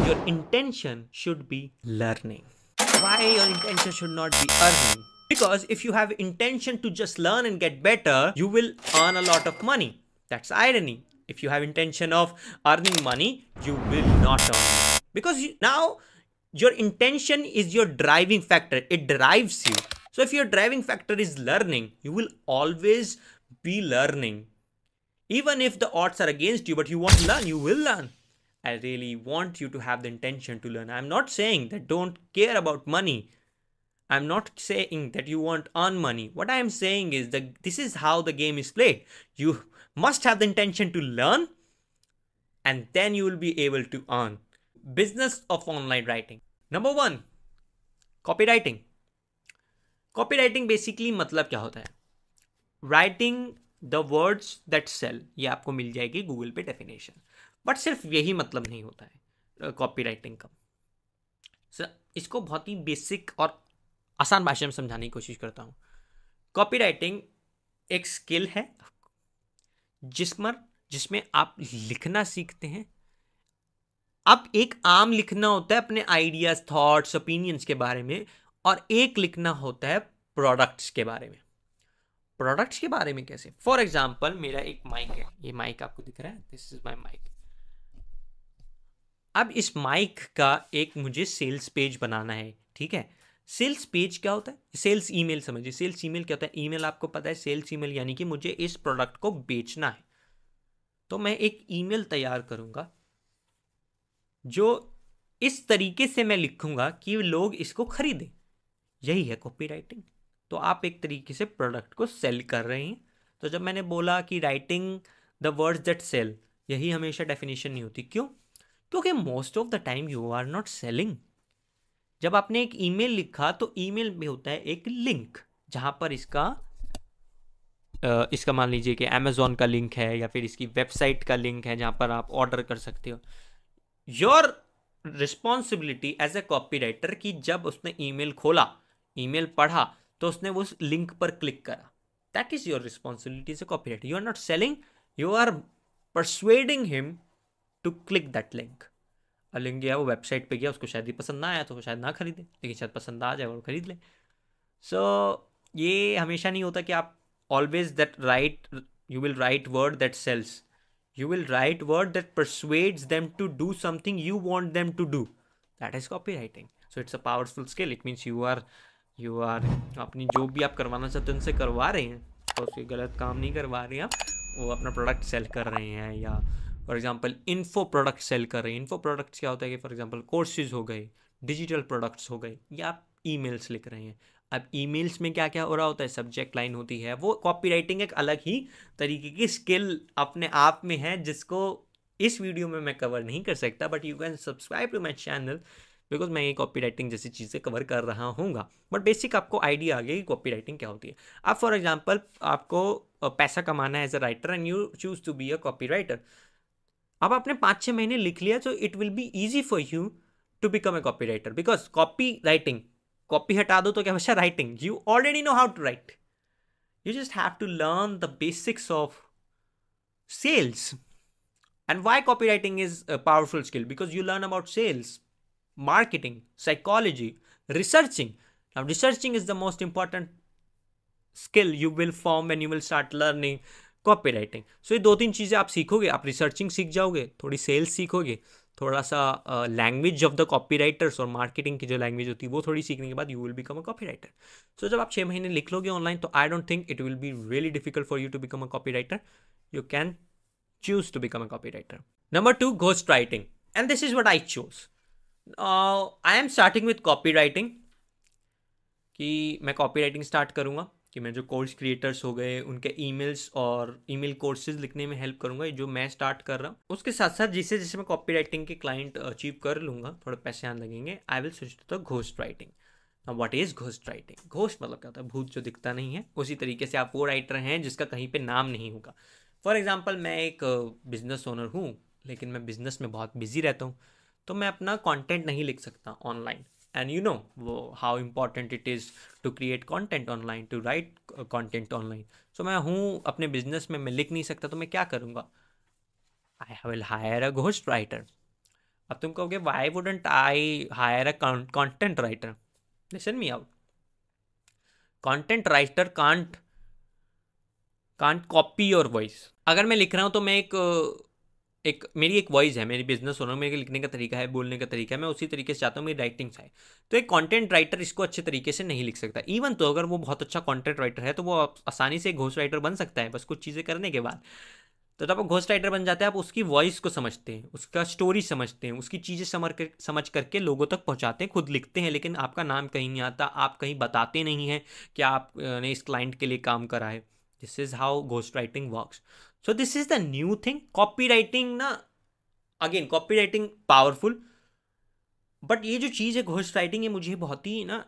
your intention should be learning. Why your intention should not be earning? Because if you have intention to just learn and get better, you will earn a lot of money. That's irony. If you have intention of earning money, you will not earn money. Because now your intention is your driving factor. It drives you. So if your driving factor is learning, you will always be learning. Even if the odds are against you, but you want to learn, you will learn. I really want you to have the intention to learn. I'm not saying that don't care about money. I'm not saying that you won't earn money. What I am saying is that this is how the game is played. You must have the intention to learn, and then you will be able to earn. Business of online writing. Number 1, copywriting. Copywriting basically मतलब क्या होता है? Writing the words that sell. ये आपको मिल जाएगी Google पे definition. But सिर्फ यही मतलब नहीं होता है कॉपीराइटिंग का. इसको बहुत ही बेसिक और आसान भाषा में समझाने की कोशिश करता हूँ. कॉपीराइटिंग एक स्किल है जिसमें आप लिखना सीखते हैं. अब एक आम लिखना होता है अपने आइडियाज, थॉट्स, ओपिनियंस के बारे में, और एक लिखना होता है प्रोडक्ट्स के बारे में. प्रोडक्ट्स के बारे में कैसे? फॉर एग्जाम्पल, मेरा एक माइक है. ये माइक आपको दिख रहा है, दिस इज माई माइक. अब इस माइक का एक मुझे सेल्स पेज बनाना है. ठीक है, सेल्स पेज क्या होता है? सेल्स ईमेल समझिए. सेल्स ईमेल क्या होता है? ईमेल आपको पता है, सेल्स ईमेल यानी कि मुझे इस प्रोडक्ट को बेचना है. तो मैं एक ईमेल तैयार करूंगा जो इस तरीके से मैं लिखूंगा कि लोग इसको खरीदें. यही है कॉपीराइटिंग. तो आप एक तरीके से प्रोडक्ट को सेल कर रहे हैं. तो जब मैंने बोला कि writing the words that sell, यही हमेशा डेफिनेशन नहीं होती. क्यों? क्योंकि most of the time you are not selling. जब आपने एक ईमेल लिखा तो ईमेल में होता है एक लिंक, जहां पर इसका मान लीजिए कि अमेजोन का लिंक है या फिर इसकी वेबसाइट का लिंक है जहां पर आप ऑर्डर कर सकते हो. Your responsibility as a copywriter कि जब उसने ईमेल खोला, ईमेल पढ़ा, तो उसने उस लिंक पर क्लिक करा. That is your responsibility as a copywriter. You are not selling, you are persuading him to click that link. Link गया, वो वेबसाइट पे गया, उसको शायद ही पसंद ना आया तो वो शायद ना खरीदे, लेकिन शायद पसंद आ जाए और खरीद ले. सो ये हमेशा नहीं होता कि आप always that write, you will write word that sells. You will write word that persuades them to do something you want them to do. That is copywriting. So it's a powerful skill. It means you are अपनी जो भी आप करवाना चाहते हैं उनसे करवा रहे हैं, और उसके गलत काम नहीं करवा रहे हैं आप. वो अपना प्रोडक्ट सेल कर रहे हैं, या for example info product sell कर रहे हैं. इन्फो प्रोडक्ट्स क्या होता है कि फॉर एग्जांपल कोर्सेज हो गए, डिजिटल प्रोडक्ट्स हो गए, या आप ईमेल्स लिख रहे हैं. अब ईमेल्स में क्या क्या हो रहा होता है? सब्जेक्ट लाइन होती है. वो कॉपीराइटिंग एक अलग ही तरीके की स्किल अपने आप में है, जिसको इस वीडियो में मैं कवर नहीं कर सकता. But you can subscribe to my channel, because मैं ये कॉपीराइटिंग जैसी चीज़ें कवर कर रहा हूँगा. बट बेसिक आपको आइडिया आ गया कि कॉपीराइटिंग क्या होती है. अब फॉर एग्जाम्पल आपको पैसा कमाना है as a writer and you choose to be a copy writer. अब आपने 5-6 महीने लिख लिया, तो it will be easy for you to become a copy writer. Because copy writing, copy हटा दो तो क्या बचा? Writing. You already know how to write. You just have to learn the basics of sales. And why copywriting is a powerful skill? Because you learn about sales, marketing, psychology, researching. Now, researching is the most important skill you will form when you will start learning copywriting. So, ये 2-3 चीज़ें आप सीखोगे. आप researching सीख जाओगे, थोड़ी sales सीखोगे, थोड़ा सा लैंग्वेज ऑफ द कॉपीराइटर्स और मार्केटिंग की जो लैंग्वेज होती है वो थोड़ी सीखने के बाद you will become a copywriter. So जब आप 6 महीने लिख लोगे ऑनलाइन, तो I don't think it will be really difficult for you to become a copywriter. You can choose to become a copywriter. Number 2, ghost writing. And this is what I choose. I am starting with copy writing, कि मैं copy writing start करूँगा, कि मैं जो course creators हो गए उनके emails और ईमेल कोर्सेज लिखने में हेल्प करूंगा, जो मैं स्टार्ट कर रहा हूँ. उसके साथ साथ जैसे जैसे मैं कॉपी राइटिंग के क्लाइंट अचीव कर लूँगा, थोड़े पैसे आने लगेंगे, I will switch to the ghost writing. What is ghost writing? Ghost मतलब क्या होता है? भूत जो दिखता नहीं है. उसी तरीके से आप वो राइटर हैं जिसका कहीं पर नाम नहीं होगा. फॉर एग्जाम्पल, मैं एक बिजनेस ओनर हूँ, लेकिन मैं बिजनेस में बहुत बिजी रहता हूँ, तो मैं अपना कॉन्टेंट नहीं लिख सकता online. And you know how important it is to create content online, to write content online. So मैं हूँ अपने बिजनेस में, मैं लिख नहीं सकता, तो मैं क्या करूँगा? I will hire a ghost writer. अब तुम कहोगे why wouldn't I hire a content writer, listen me out, content writer can't copy your voice. अगर मैं लिख रहा हूँ तो मैं एक मेरी एक वॉइस है, मेरी बिजनेस ओनर, मेरे लिखने का तरीका है, बोलने का तरीका है, मैं उसी तरीके से चाहता हूँ मेरी राइटिंग आए। तो एक कंटेंट राइटर इसको अच्छे तरीके से नहीं लिख सकता। इवन तो अगर वो बहुत अच्छा कंटेंट राइटर है तो वो आसानी से घोस्ट राइटर बन सकता है, बस कुछ चीज़ें करने के बाद। तो जब आप घोस्ट राइटर बन जाते हैं, आप उसकी वॉइस को समझते हैं, उसका स्टोरी समझते हैं, उसकी चीज़ें समझ करके लोगों तक पहुंचाते हैं, खुद लिखते हैं, लेकिन आपका नाम कहीं नहीं आता, आप कहीं बताते नहीं हैं कि आपने इस क्लाइंट के लिए काम करा है। This is how ghost writing works. So this is the new thing. Copy writing ना, again copy writing powerful, but ये जो चीज़ है घोस्ट राइटिंग, ये मुझे बहुत ही ना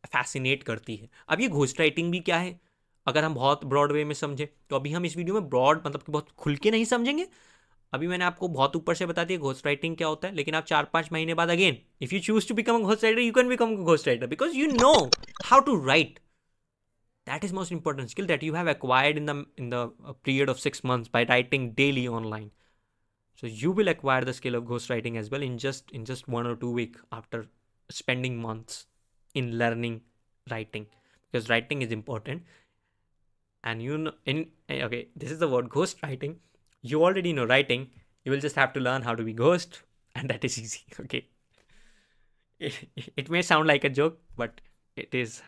फैसिनेट करती है। अब ये घोस्ट राइटिंग भी क्या है, अगर हम बहुत ब्रॉड वे में समझे तो अभी हम इस वीडियो में ब्रॉड मतलब कि बहुत खुल के नहीं समझेंगे। अभी मैंने आपको बहुत ऊपर से बता दिया घोस्ट राइटिंग क्या होता है, लेकिन आप 4-5 महीने बाद again if you choose to become a ghost writer, you can become a ghost writer because you know how to write. That is most important skill that you have acquired in the period of 6 months by writing daily online. So you will acquire the skill of ghostwriting as well in just 1 or 2 week after spending months in learning writing, because writing is important. And you know, okay, this is the word ghost writing. You already know writing. You will just have to learn how to be ghost, and that is easy. Okay, it may sound like a joke, but it is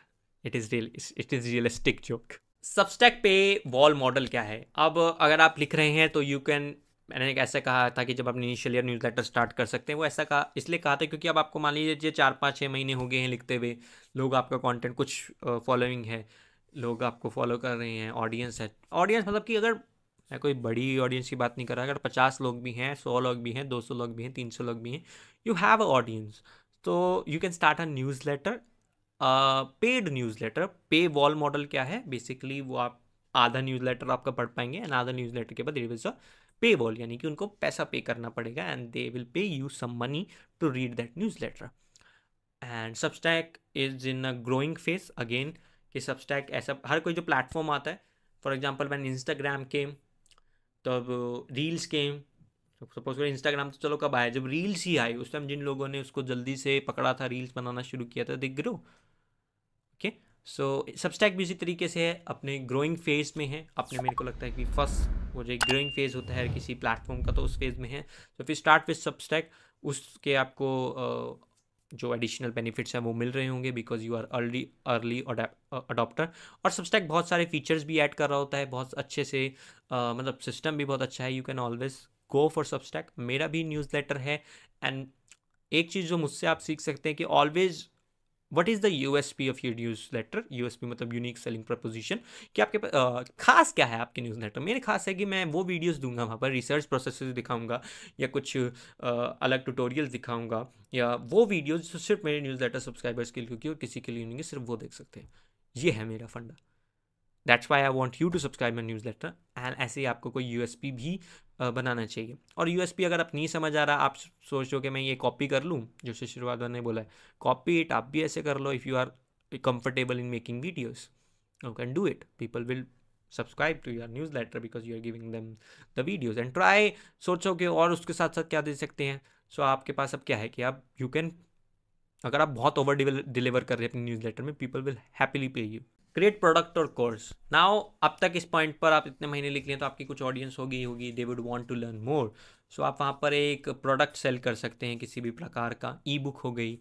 realistic joke. Substack पे wall model क्या है? अब अगर आप लिख रहे हैं तो यू कैन, मैंने ऐसा कहा था कि जब आप initial year newsletter start कर सकते हैं, वो ऐसा कहा इसलिए कहा था क्योंकि अब आपको मान लीजिए 4-5-6 महीने हो गए हैं लिखते हुए, लोग आपका कंटेंट कुछ फॉलोइंग है, लोग आपको फॉलो कर रहे हैं, ऑडियंस है। ऑडियंस मतलब कि अगर मैं कोई बड़ी ऑडियंस की बात नहीं कर रहा, अगर 50 लोग भी हैं, 100 लोग भी हैं, 200 लोग भी हैं, 300 लोग भी हैं, यू हैव अ ऑडियंस, तो you can start a newsletter, paid newsletter. Paywall model क्या है? बेसिकली वो आप आधा न्यूज़लेटर आपका पढ़ पाएंगे एंड आधा न्यूज़लेटर के बाद देयर इज अ पे वॉल, यानी कि उनको पैसा पे करना पड़ेगा and they will pay you some money to read that newsletter. And Substack is in a growing phase again, कि सबस्टैक ऐसा हर कोई जो प्लेटफॉर्म आता है, for example when Instagram came, तब रील्स केम, सपोज करो इंस्टाग्राम तो चलो कब आया, जब रील्स ही आई उस टाइम जिन लोगों ने उसको जल्दी से पकड़ा था, रील्स बनाना शुरू किया था, they grow. Okay, so Substack भी इसी तरीके से है, अपने ग्रोइंग फेज में है, अपने मेरे को लगता है कि फर्स्ट वो जो एक ग्रोइंग फेज होता है किसी प्लेटफॉर्म का, तो उस फेज में है. तो फिर स्टार्ट विद सबस्टैक, उसके आपको जो एडिशनल बेनिफिट्स हैं वो मिल रहे होंगे because you are early adopter. और सबस्टैक बहुत सारे फीचर्स भी ऐड कर रहा होता है बहुत अच्छे से, मतलब सिस्टम भी बहुत अच्छा है. You can always go for Substack. मेरा भी न्यूज़ लेटर है. एंड एक चीज़ जो मुझसे आप सीख सकते हैं कि always what is the USP of your newsletter. USP मतलब यूनिक सेलिंग प्रपोजिशन, कि आपके पास खास क्या है आपके न्यूज़ लेटर. मेरे खास है कि मैं वो वीडियोस दूंगा वहाँ पर, रिसर्च प्रोसेसेस दिखाऊंगा या कुछ अलग ट्यूटोरियल्स दिखाऊंगा, या वो वीडियोस जो सिर्फ मेरे न्यूज़ लेटर सब्सक्राइबर्स के लिए होगी और किसी के लिए नहीं, सिर्फ वो देख सकते हैं. ये है मेरा फंडा. That's why I want you to subscribe my newsletter. And ऐसे ही आपको कोई यूएसपी भी बनाना चाहिए. और यूएसपी अगर आप नहीं समझ आ रहा, आप सोच रहे हो कि मैं ये कॉपी कर लूँ, जो शुरुआत ने बोला है कॉपी इट, आप भी ऐसे कर लो. If you are comfortable in making videos, you can do it. People will subscribe to your newsletter because you are giving them the videos. And try, सोचो कि और उसके साथ साथ क्या दे सकते हैं. सो आपके पास अब क्या है कि आप यू कैन, अगर आप बहुत ओवर डिलीवर कर रहे हैं अपनी न्यूज़ लेटर में, पीपल विल हैप्पीली पे यू. क्रिएट प्रोडक्ट और कोर्स. नाउ अब तक इस पॉइंट पर आप इतने महीने लिख लें तो आपकी कुछ ऑडियंस होगी, they would want to learn more. So आप वहाँ पर एक प्रोडक्ट सेल कर सकते हैं किसी भी प्रकार का. ई बुक हो गई,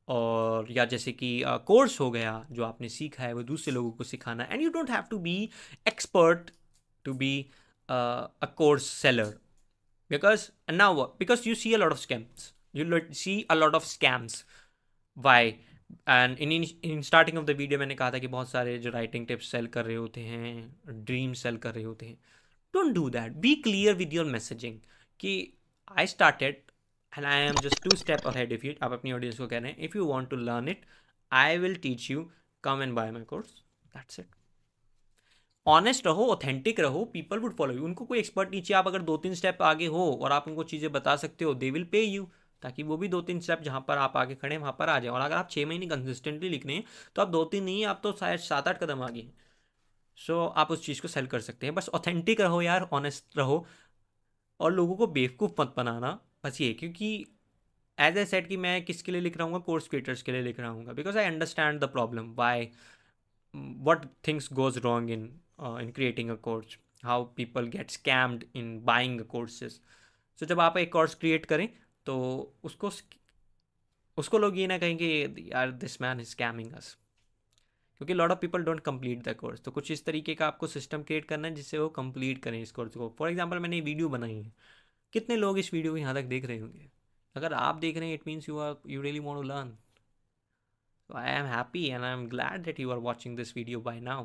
और या जैसे कि कोर्स हो गया, जो आपने सीखा है वो दूसरे लोगों को सिखाना. And you don't have to be expert to be a course seller, because you see a lot of scams, you see a lot of scams. Why? And in starting of the video मैंने कहा था कि बहुत सारे जो writing tips cell कर रहे होते हैं, ड्रीम सेल कर रहे होते हैं. Don't do that. Be clear with your messaging कि I started and I am just 2 step ahead of you. आप अपनी ऑडियंस को कह रहे हैं if you want to learn it, I will teach you, come and buy my course. That's it. Honest रहो, authentic रहो, people would follow you. उनको कोई एक्सपर्ट नहीं चाहिए. आप अगर 2-3 स्टेप आगे हो और आप उनको चीज़ें बता सकते हो, दे विल पे यू, ताकि वो भी 2-3 स्टेप जहाँ पर आप आगे खड़े हैं वहाँ पर आ जाए. और अगर आप 6 महीने कंसिस्टेंटली लिखने हैं तो आप 2-3 नहीं, आप तो शायद 7-8 कदम आगे हैं. सो आप उस चीज़ को सेल कर सकते हैं. बस ऑथेंटिक रहो यार, ऑनेस्ट रहो, और लोगों को बेवकूफ़ मत बनाना. बस ये, क्योंकि एज ए सेट कि मैं किसके लिए लिख रहा हूँ, कोर्स क्रिएटर्स के लिए लिख रहा हूँ, because I understand the problem why what things goes wrong in creating a course, how people get scammed in buying a courses. So जब आप एक कोर्स क्रिएट करें तो उसको उसको लोग ये ना कहें कि यार दिस मैन इज स्कैमिंग अस, क्योंकि lot of people don't complete the course. तो कुछ इस तरीके का आपको सिस्टम क्रिएट करना है जिससे वो कंप्लीट करें इस कोर्स को. फॉर एग्जाम्पल मैंने वीडियो बनाई है, कितने लोग इस वीडियो को यहाँ तक देख रहे होंगे? अगर आप देख रहे हैं it means you really want to learn. So I am happy and I am glad that you are watching this video by now.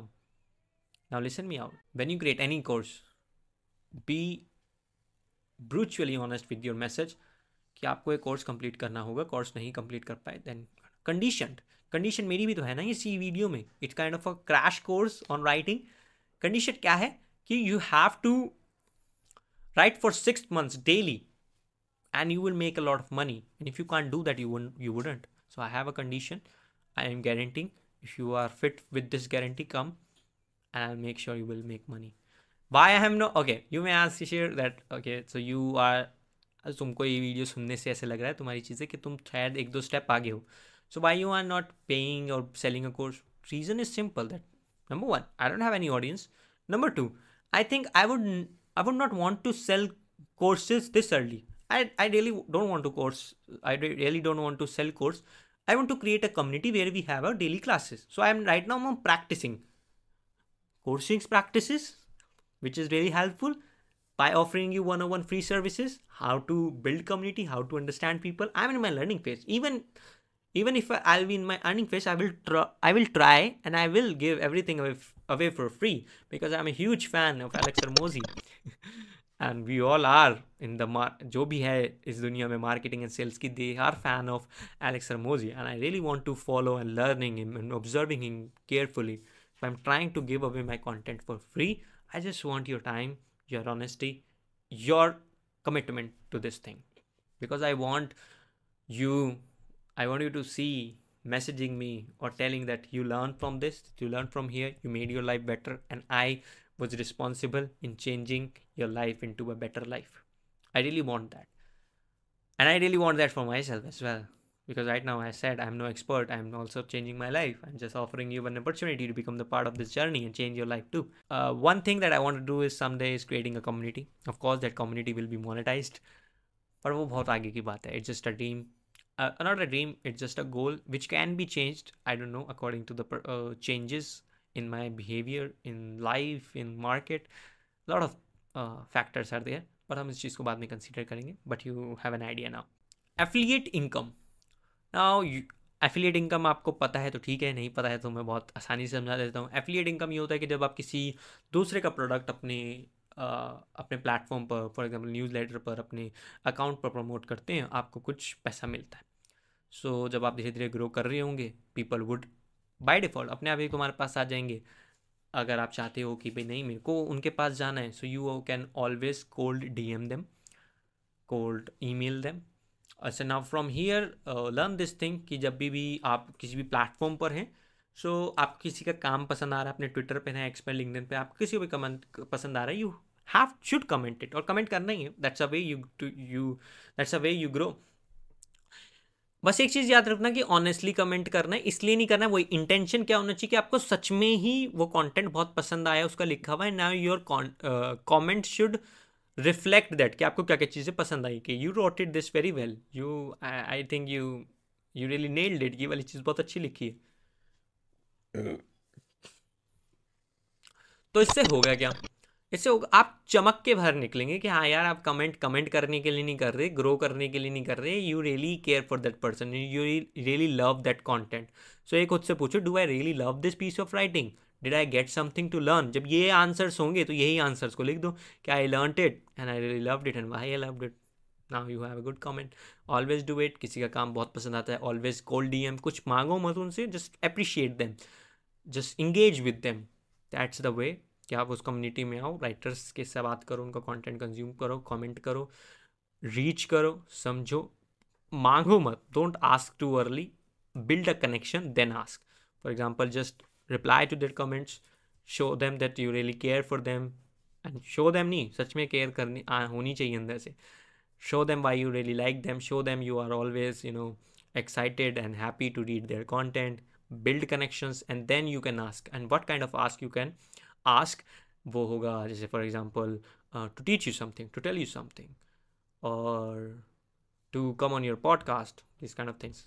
Now listen me out. When you create any course, be brutally honest with your message कि आपको एक course complete करना होगा. Course नहीं complete कर पाए then condition मेरी भी तो है ना इसी वीडियो में. It's kind of a crash course on writing. Condition क्या है कि you have to write for 6 months daily and you will make a lot of money, and if you can't do that you wouldn't. So I have a condition. I am guaranteeing, if you are fit with this guarantee, come and I'll make sure you will make money. Why I am no okay, you may ask here that okay, so you are, तुमको ये video सुनने से ऐसे लग रहा है तुम्हारी चीज़ें कि तुम शायद 1-2 स्टेप आगे हो. So why you are not paying or selling a course? Reason is simple, that number 1, I don't have any audience. Number 2, I think I would not want to sell courses this early. I really don't want to course. I really don't want to sell course. I want to create a community where we have our daily classes. So I'm right now I'm practicing coursing practices, which is really helpful by offering you one-on-one free services, how to build community, how to understand people. I'm in my learning phase. Even if I'll be in my earning phase, I will try and I will give everything away for free, because I'm a huge fan of Alex Hormozi. And we all are in the जो भी है इस दुनिया में marketing and sales की, they are fan of Alex Hormozi, and I really want to follow and learning him and observing him carefully. So I'm trying to give away my content for free. I just want your time, your honesty, your commitment to this thing, because I want you to see messaging me or telling that you learned from this, you learned from here, you made your life better, and I was responsible in changing your life into a better life. I really want that. And I really want that for myself as well. Because right now I said I'm no expert. I'm also changing my life. I'm just offering you an opportunity to become the part of this journey and change your life too. One thing that I want to do is someday is creating a community. Of course, that community will be monetized. पर वो बहुत आगे की बात है. It's just a dream. Not a dream. It's just a goal which can be changed. I don't know, according to the changes in my behavior, in life, in market. A lot of factors are there, but हम इस चीज़ को बाद में consider करेंगे. But you have an idea now. Affiliate income. Now affiliate income आपको पता है तो ठीक है, नहीं पता है तो मैं बहुत आसानी से समझा देता हूँ. Affiliate income ये होता है कि जब आप किसी दूसरे का प्रोडक्ट अपने प्लेटफॉर्म पर, फॉर एग्जाम्पल न्यूज़लेटर पर, अपने अकाउंट पर प्रमोट करते हैं, आपको कुछ पैसा मिलता है. सो जब आप धीरे धीरे ग्रो कर रहे होंगे, पीपल वुड बाय डिफ़ॉल्ट अपने आप ही तुम्हारे पास आ जाएंगे. अगर आप चाहते हो कि भाई नहीं मेरे को उनके पास जाना है, so you can always cold DM them, cold email them. अच्छा, now from here learn this thing कि जब भी आप किसी भी प्लेटफॉर्म पर हैं, सो आप किसी का काम पसंद आ रहा है, अपने ट्विटर पे है, एक्स पे, लिंक्डइन पे, आप किसी को भी कमेंट पसंद आ रहा है, यू शुड कमेंट इट, और कमेंट करना ही है. That's a way you grow. बस एक चीज़ याद रखना कि ऑनेस्टली कमेंट करना है, इसलिए नहीं करना है, वही इंटेंशन क्या होना चाहिए कि आपको सच में ही वो कंटेंट बहुत पसंद आया, उसका लिखा हुआ है. Now your comment should reflect that कि आपको क्या क्या चीज़ें पसंद आई, कि you wrote it this very well, I think you really nailed it, ये वाली चीज़ बहुत अच्छी लिखी है. तो इससे होगा क्या, इससे आप चमक के बाहर निकलेंगे कि हाँ यार, आप कमेंट करने के लिए नहीं कर रहे, ग्रो करने के लिए नहीं कर रहे, you really care for that person, you really love that content. So एक खुद से पूछो, do I really love this piece of writing, did I get something to learn. जब ये आंसर्स होंगे तो यही आंसर्स को लिख दो कि I learn it and I really loved it and why I loved it. Now you have a good comment. Always do it. किसी का काम बहुत पसंद आता है, ऑलवेज कोल्ड DM, कुछ मांगो मत उनसे, just appreciate them, just engage with them. That's the way कि आप उस कम्युनिटी में आओ, राइटर्स के साथ बात करो, उनका कंटेंट कंज्यूम करो, कमेंट करो, रीच करो, समझो, मांगो मत. Don't ask too early, build a connection then ask. For example, just reply to their comments, show them that you really care for them, and show them नहीं, सच में care करनी होनी चाहिए अंदर से. show them why you really like them, show them you are always, excited and happy to read their content, build connections, and then you can ask. And what kind of ask you can ask, वो होगा जैसे for example to teach you something, to tell you something, or to come on your podcast, these kind of things.